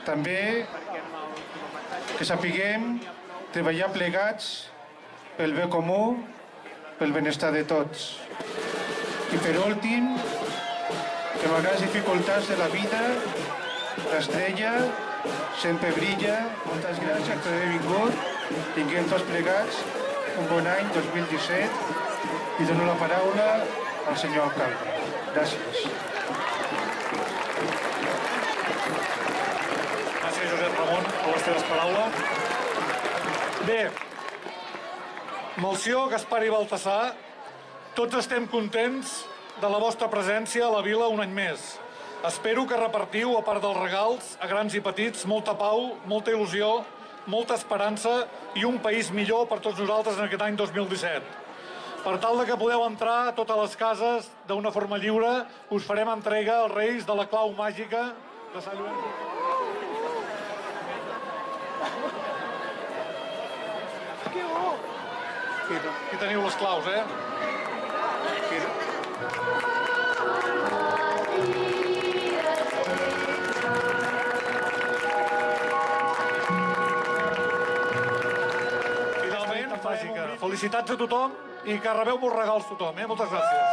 També que sapiguem treballar plegats pel bé comú, pel benestar de tots. I per últim, que malgrat les dificultats de la vida, l'estrella sempre brilla. Moltes gràcies per haver vingut. Tinguem tots plegats un bon any 2017 i dono la paraula al senyor alcalde. Gràcies. Gràcies, Josep Ramon, per les teves paraules. Bé, Melcior, Gaspar i Baltasar, tots estem contents de la vostra presència a la vila un any més. Espero que repartiu, a part dels regals, a grans i petits, molta pau, molta il·lusió, molta esperança i un país millor per tots nosaltres en aquest any 2017. Per tal que podeu entrar a totes les cases d'una forma lliure, us farem entrega als Reis de la clau màgica de Sant Llorenç. Aquí teniu les claus, Finalment, felicitats a tothom i que rebeu molts regals tothom, Moltes gràcies.